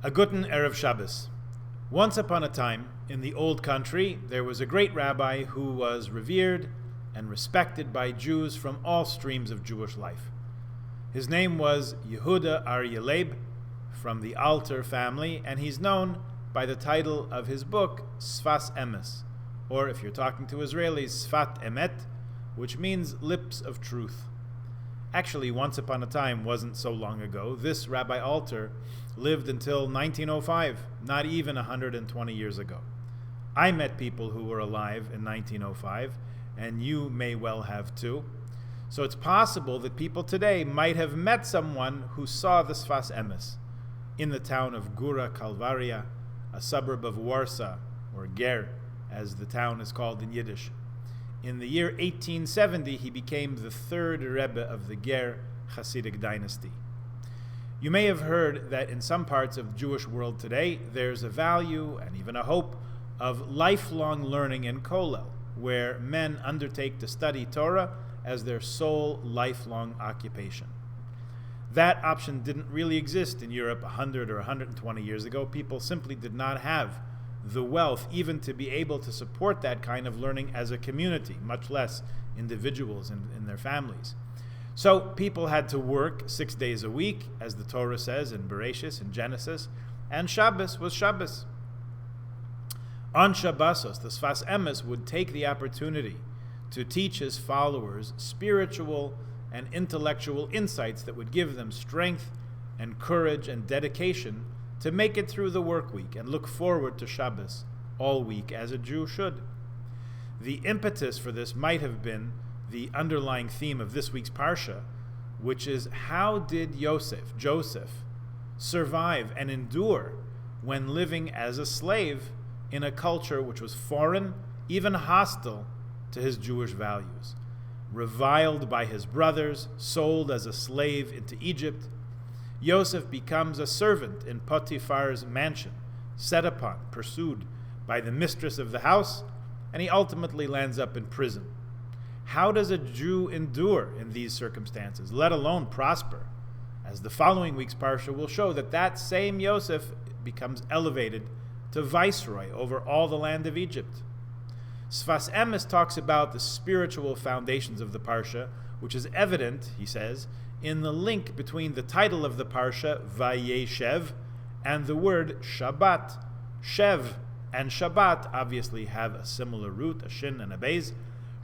A guten Erev Shabbos. Once upon a time, in the old country, there was a great rabbi who was revered and respected by Jews from all streams of Jewish life. His name was Yehuda Aryeh Leib, from the Alter family, and he's known by the title of his book, Sfas Emes, or if you're talking to Israelis, Sfat Emet, which means lips of truth. Actually, once upon a time wasn't so long ago. This Rabbi Alter lived until 1905, not even 120 years ago. I met people who were alive in 1905, and you may well have too. So it's possible that people today might have met someone who saw the Sfas Emes in the town of Gura Kalvaria, a suburb of Warsaw, or Ger, as the town is called in Yiddish. In the year 1870, he became the third Rebbe of the Ger Hasidic dynasty. You may have heard that in some parts of the Jewish world today, there's a value and even a hope of lifelong learning in Kollel, where men undertake to study Torah as their sole lifelong occupation. That option didn't really exist in Europe 100 or 120 years ago. People simply did not have the wealth even to be able to support that kind of learning as a community, much less individuals and their families. So people had to work 6 days a week, as the Torah says in Bereshis and Genesis, and Shabbos was Shabbos. On Shabbosos, the Sfas Emes would take the opportunity to teach his followers spiritual and intellectual insights that would give them strength and courage and dedication to make it through the work week and look forward to Shabbos all week as a Jew should. The impetus for this might have been the underlying theme of this week's Parsha, which is how did Joseph, survive and endure when living as a slave in a culture which was foreign, even hostile to his Jewish values. Reviled by his brothers, sold as a slave into Egypt, Yosef becomes a servant in Potiphar's mansion, set upon, pursued by the mistress of the house, and he ultimately lands up in prison. How does a Jew endure in these circumstances, let alone prosper? As the following week's Parsha will show, that same Yosef becomes elevated to viceroy over all the land of Egypt. Sfas Emes talks about the spiritual foundations of the Parsha, which is evident, he says, in the link between the title of the Parsha, Vayeshev, and the word Shabbat. Shev and Shabbat obviously have a similar root, a shin and a beis.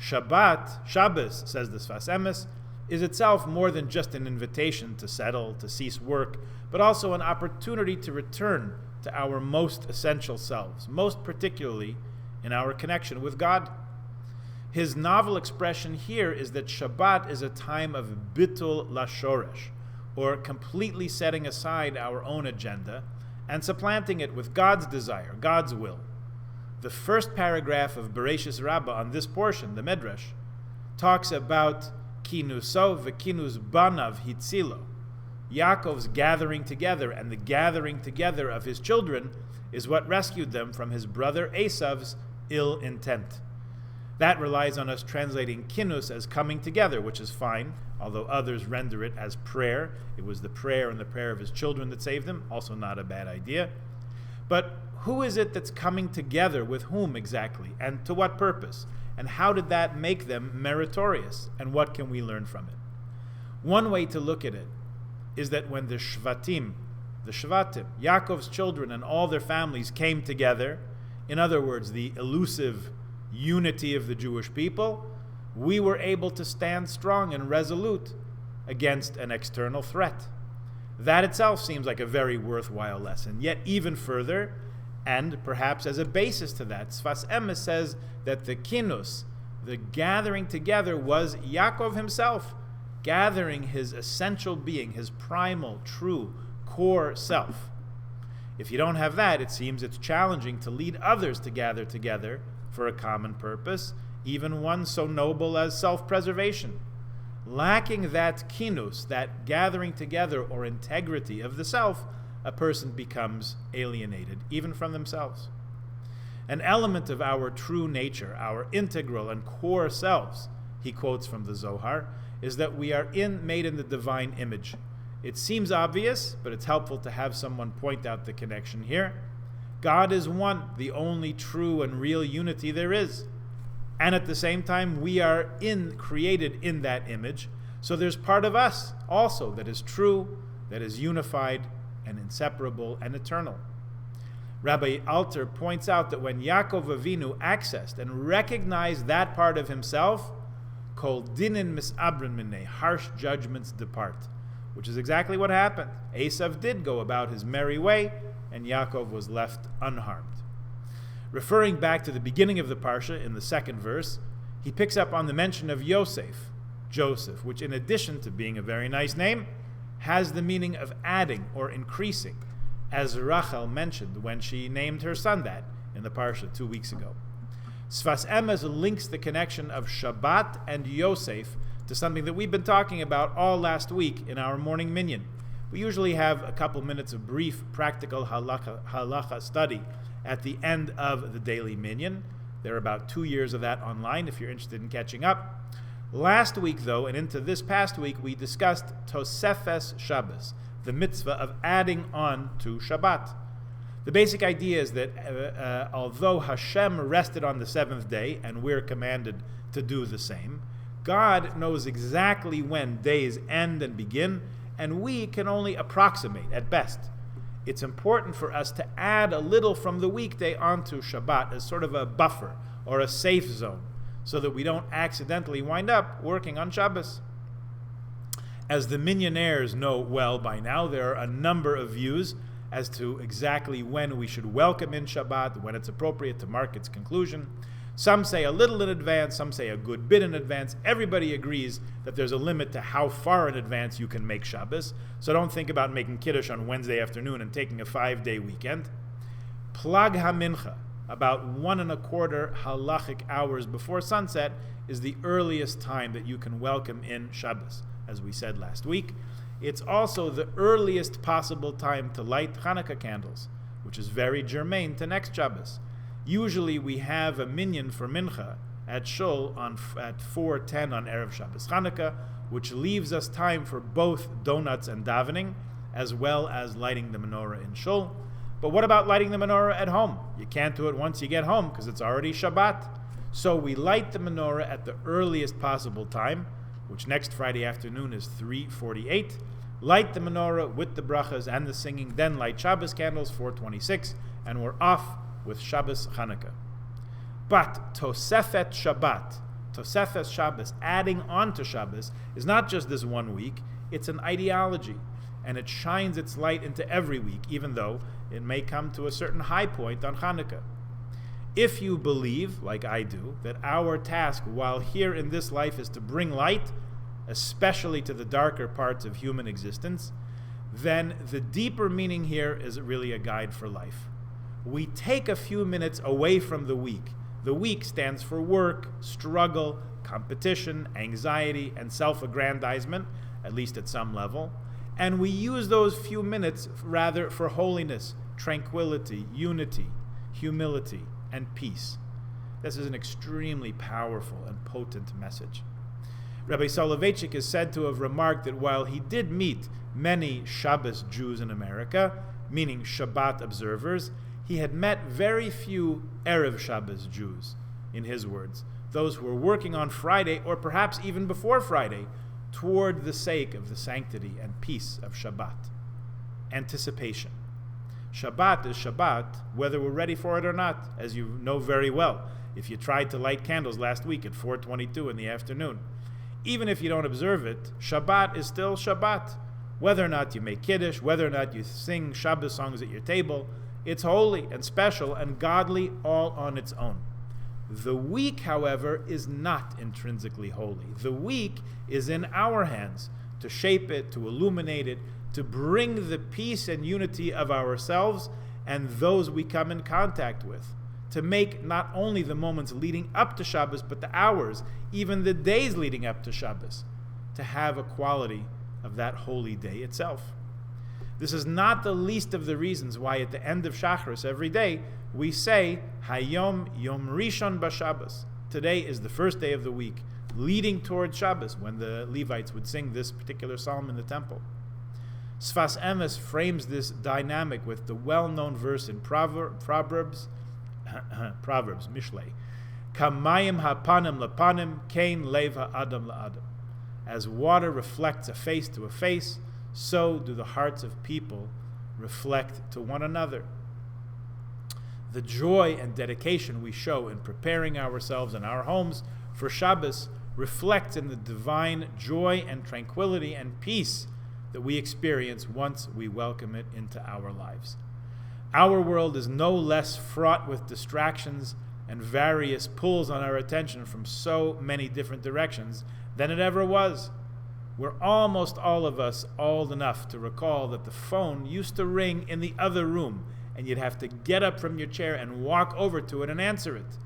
Shabbos, says the Sfas Emes, is itself more than just an invitation to settle, to cease work, but also an opportunity to return to our most essential selves, most particularly in our connection with God. His novel expression here is that Shabbat is a time of bitul lashoresh, or completely setting aside our own agenda and supplanting it with God's desire, God's will. The first paragraph of Bereshis Rabbah on this portion, the Medrash, talks about kinuso v'kinus banav hitzilo. Yaakov's gathering together and the gathering together of his children is what rescued them from his brother Esav's ill intent. That relies on us translating kinus as coming together, which is fine, although others render it as prayer. It was the prayer and the prayer of his children that saved him, also not a bad idea. But who is it that's coming together with whom exactly, and to what purpose? And how did that make them meritorious? And what can we learn from it? One way to look at it is that when the Shvatim, Yaakov's children and all their families came together, in other words, the elusive unity of the Jewish people, we were able to stand strong and resolute against an external threat. That itself seems like a very worthwhile lesson. Yet even further, and perhaps as a basis to that, Sfas Emes says that the kinus, the gathering together, was Yaakov himself, gathering his essential being, his primal, true, core self. If you don't have that, it seems it's challenging to lead others to gather together for a common purpose, even one so noble as self-preservation. Lacking that kinus, that gathering together or integrity of the self, a person becomes alienated, even from themselves. An element of our true nature, our integral and core selves, he quotes from the Zohar, is that we are made in the divine image. It seems obvious, but it's helpful to have someone point out the connection here. God is one, the only true and real unity there is. And at the same time, we are created in that image. So there's part of us also that is true, that is unified and inseparable and eternal. Rabbi Alter points out that when Yaakov Avinu accessed and recognized that part of himself, kol dinin misabrin minei, harsh judgments depart, which is exactly what happened. Esav did go about his merry way, and Yaakov was left unharmed. Referring back to the beginning of the Parsha in the second verse, he picks up on the mention of Yosef, Joseph, which in addition to being a very nice name, has the meaning of adding or increasing, as Rachel mentioned when she named her son that in the Parsha 2 weeks ago. Sfas Emes links the connection of Shabbat and Yosef to something that we've been talking about all last week in our morning minyan. We usually have a couple minutes of brief practical halacha study at the end of the daily minyan. There are about 2 years of that online if you're interested in catching up. Last week, though, and into this past week, we discussed Tosefes Shabbos, the mitzvah of adding on to Shabbat. The basic idea is that although Hashem rested on the seventh day, and we're commanded to do the same, God knows exactly when days end and begin, and we can only approximate at best. It's important for us to add a little from the weekday onto Shabbat as sort of a buffer or a safe zone, so that we don't accidentally wind up working on Shabbos. As the minyanaires know well by now, there are a number of views as to exactly when we should welcome in Shabbat, when it's appropriate to mark its conclusion. Some say a little in advance, some say a good bit in advance. Everybody agrees that there's a limit to how far in advance you can make Shabbos, so don't think about making Kiddush on Wednesday afternoon and taking a 5-day weekend. Plag HaMincha, about 1.25 halachic hours before sunset, is the earliest time that you can welcome in Shabbos, as we said last week. It's also the earliest possible time to light Hanukkah candles, which is very germane to next Shabbos. Usually we have a minyan for Mincha at Shul at 4:10 on Erev Shabbos Hanukkah, which leaves us time for both donuts and davening, as well as lighting the menorah in Shul. But what about lighting the menorah at home? You can't do it once you get home because it's already Shabbat. So we light the menorah at the earliest possible time, which next Friday afternoon is 3:48. Light the menorah with the brachas and the singing, then light Shabbos candles 4:26, and we're off with Shabbos Hanukkah. But Tosefet Shabbos, adding on to Shabbos, is not just this 1 week, it's an ideology, and it shines its light into every week, even though it may come to a certain high point on Hanukkah. If you believe, like I do, that our task while here in this life is to bring light, especially to the darker parts of human existence, then the deeper meaning here is really a guide for life. We take a few minutes away from the week. The week stands for work, struggle, competition, anxiety, and self-aggrandizement, at least at some level. And we use those few minutes rather for holiness, tranquility, unity, humility, and peace. This is an extremely powerful and potent message. Rabbi Soloveitchik is said to have remarked that while he did meet many Shabbos Jews in America, meaning Shabbat observers, he had met very few Erev Shabbos Jews, in his words, those who were working on Friday, or perhaps even before Friday, toward the sake of the sanctity and peace of Shabbat. Anticipation. Shabbat is Shabbat, whether we're ready for it or not, as you know very well, if you tried to light candles last week at 4:22 in the afternoon. Even if you don't observe it, Shabbat is still Shabbat. Whether or not you make Kiddush, whether or not you sing Shabbos songs at your table, it's holy and special and godly all on its own. The week, however, is not intrinsically holy. The week is in our hands to shape it, to illuminate it, to bring the peace and unity of ourselves and those we come in contact with, to make not only the moments leading up to Shabbos, but the hours, even the days leading up to Shabbos, to have a quality of that holy day itself. This is not the least of the reasons why at the end of Shacharis every day we say, Hayom Yom Rishon B'Shabbos. Today is the first day of the week, leading towards Shabbos, when the Levites would sing this particular psalm in the temple. Sfas Emes frames this dynamic with the well-known verse in Proverbs, Mishlei, Kamayim hapanim lepanim, kain lev ha'adam la'adam. As water reflects a face to a face, so do the hearts of people reflect to one another. The joy and dedication we show in preparing ourselves and our homes for Shabbos reflects in the divine joy and tranquility and peace that we experience once we welcome it into our lives. Our world is no less fraught with distractions and various pulls on our attention from so many different directions than it ever was. We're almost all of us old enough to recall that the phone used to ring in the other room, and you'd have to get up from your chair and walk over to it and answer it.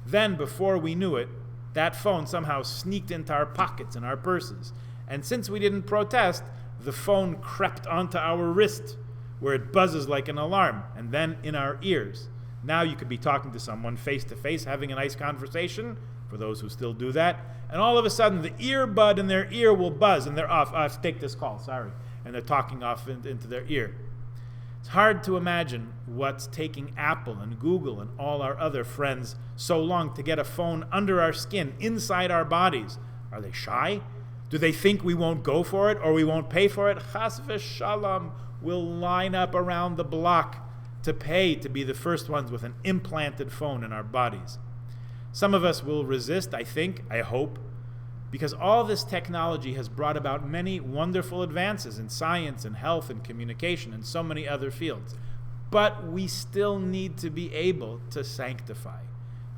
Then, before we knew it, that phone somehow sneaked into our pockets and our purses. And since we didn't protest, the phone crept onto our wrist, where it buzzes like an alarm, and then in our ears. Now you could be talking to someone face to face, having a nice conversation, for those who still do that, and all of a sudden the earbud in their ear will buzz, and they're off. I have to take this call, sorry. And they're talking off into their ear. It's hard to imagine what's taking Apple and Google and all our other friends so long to get a phone under our skin, inside our bodies. Are they shy? Do they think we won't go for it or we won't pay for it? Chas v'shalom, we'll line up around the block to pay to be the first ones with an implanted phone in our bodies. Some of us will resist, I think, I hope, because all this technology has brought about many wonderful advances in science and health and communication and so many other fields. But we still need to be able to sanctify,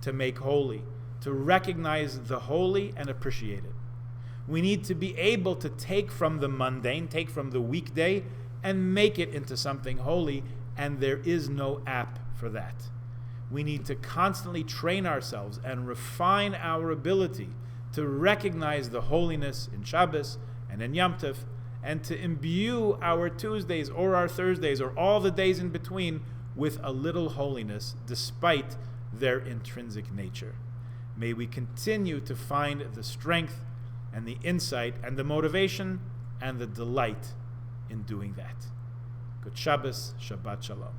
to make holy, to recognize the holy and appreciate it. We need to be able to take from the mundane, take from the weekday, and make it into something holy, and there is no app for that. We need to constantly train ourselves and refine our ability to recognize the holiness in Shabbos and in Yom Tov, and to imbue our Tuesdays or our Thursdays or all the days in between with a little holiness despite their intrinsic nature. May we continue to find the strength and the insight and the motivation and the delight in doing that. Good Shabbos, Shabbat Shalom.